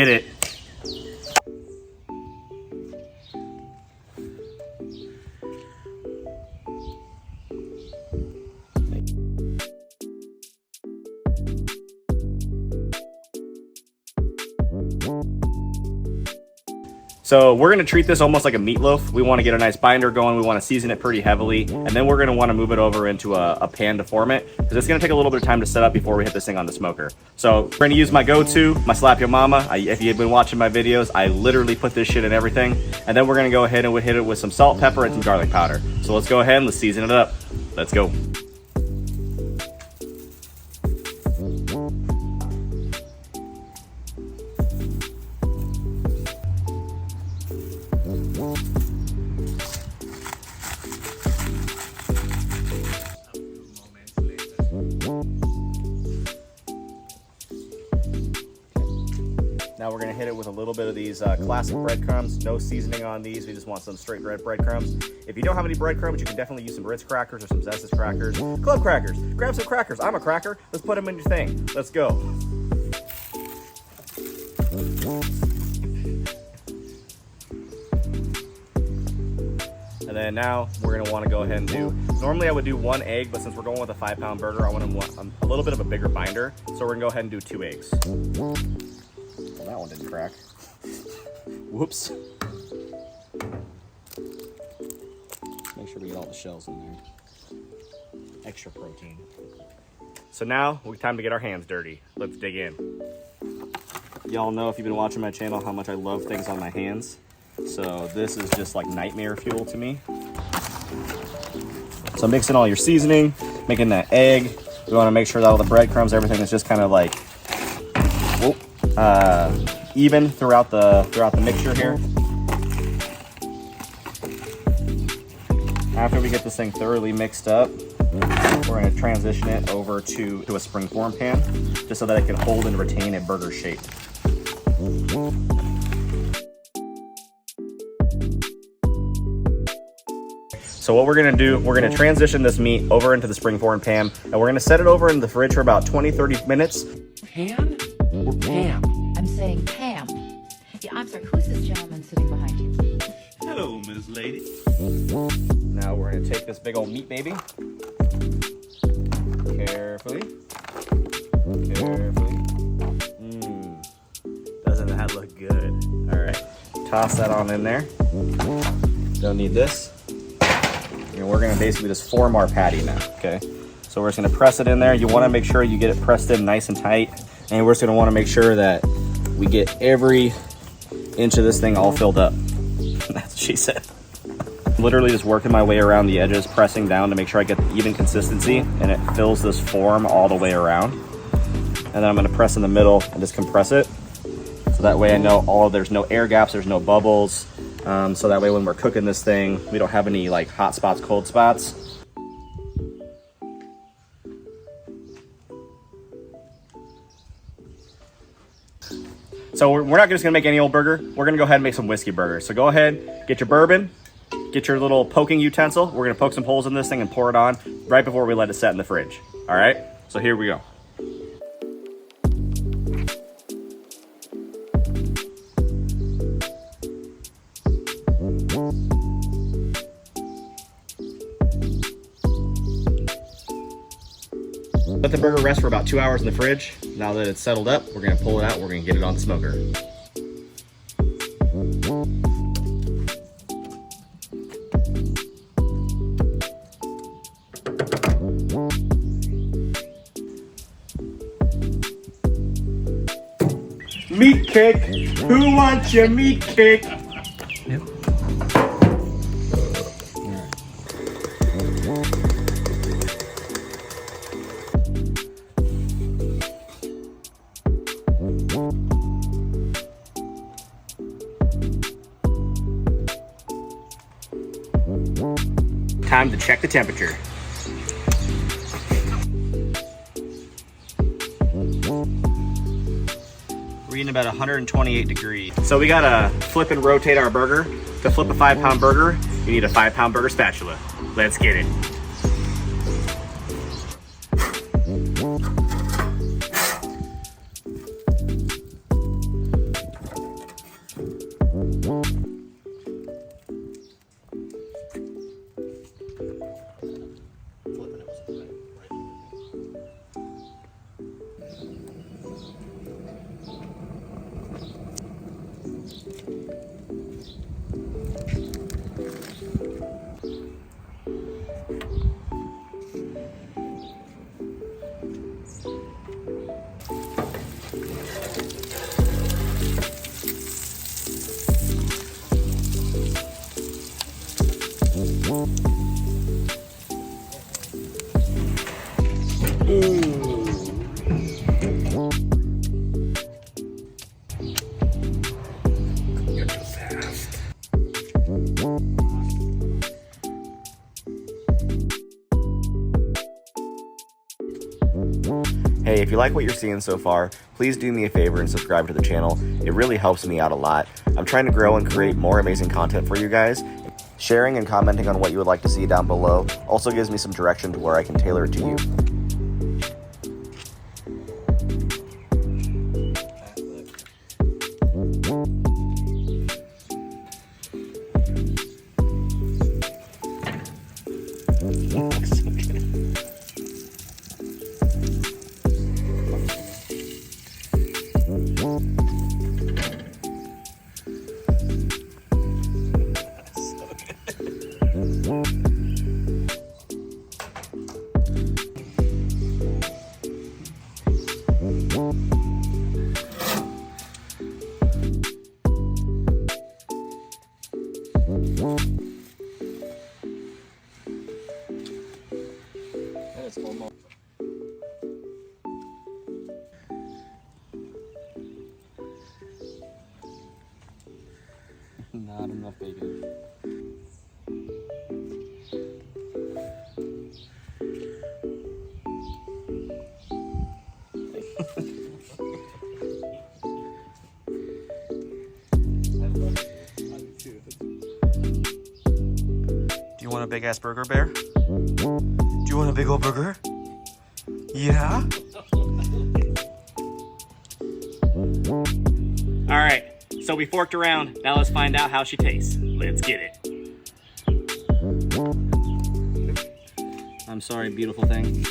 Hit it. So we're gonna treat this almost like a meatloaf. We wanna get a nice binder going. We wanna season it pretty heavily. And then we're gonna wanna move it over into a pan to form it, because it's gonna take a little bit of time to set up before we hit this thing on the smoker. So we're gonna use my go-to, my Slap Your Mama. If you've been watching my videos, I literally put this shit in everything. And then we're gonna go ahead and hit it with some salt, pepper, and some garlic powder. So let's go ahead and let's season it up. Let's go. Now we're gonna hit it with a little bit of these classic breadcrumbs. No seasoning on these. We just want some straight red breadcrumbs. If you don't have any breadcrumbs, you can definitely use some Ritz crackers or some Zestes crackers. Club crackers. Grab some crackers. I'm a cracker. Let's put them in your thing. Let's go. And then now we're gonna wanna go ahead and do, normally I would do 1 egg, but since we're going with a 5-pound burger, I want a little bit of a bigger binder. So we're gonna go ahead and do 2 eggs. Well, that one didn't crack. Whoops. Make sure we get all the shells in there. Extra protein. So now, it's time to get our hands dirty. Let's dig in. Y'all know, if you've been watching my channel, how much I love things on my hands. So this is just like nightmare fuel to me. So mixing all your seasoning, making that egg. We want to make sure that all the breadcrumbs, everything is just kind of like even throughout the mixture here. After we get this thing thoroughly mixed up, we're going to transition it over to a springform pan, just so that it can hold and retain a burger shape. So what we're gonna do, we're gonna transition this meat over into the springform pan, and we're gonna set it over in the fridge for about 20-30 minutes. Pan or Pam? I'm saying Pam. Yeah, I'm sorry, who's this gentleman sitting behind you? Hello, Miss Lady. Now we're gonna take this big old meat baby. Carefully. Carefully. Doesn't that look good? All right, toss that on in there. Don't need this. And we're gonna basically just form our patty now, okay? So we're just gonna press it in there. You wanna make sure you get it pressed in nice and tight. And we're just gonna wanna make sure that we get every inch of this thing all filled up. That's what she said. Literally just working my way around the edges, pressing down to make sure I get the even consistency, and it fills this form all the way around. And then I'm gonna press in the middle and just compress it. So that way I know there's no air gaps, there's no bubbles. So that way when we're cooking this thing, we don't have any like hot spots, cold spots. So we're not just gonna make any old burger. We're gonna go ahead and make some whiskey burgers. So go ahead, get your bourbon, get your little poking utensil. We're gonna poke some holes in this thing and pour it on right before we let it set in the fridge. All right, so here we go. Let the burger rest for about 2 hours in the fridge. Now that it's settled up, we're gonna pull it out, we're gonna get it on the smoker. Meat cake! Who wants your meat cake? Yep. Time to check the temperature. Reading about 128 degrees. So we gotta flip and rotate our burger. To flip a 5-pound burger, you need a 5-pound burger spatula. Let's get it. Hey, if you like what you're seeing so far, please do me a favor and subscribe to the channel. It really helps me out a lot. I'm trying to grow and create more amazing content for you guys. Sharing and commenting on what you would like to see down below also gives me some direction to where I can tailor it to you. Not enough bacon. Do you want a big ass burger, Bear? Do you want a big old burger? Yeah? All right, so we forked around. Now let's find out how she tastes. Let's get it. I'm sorry, beautiful thing.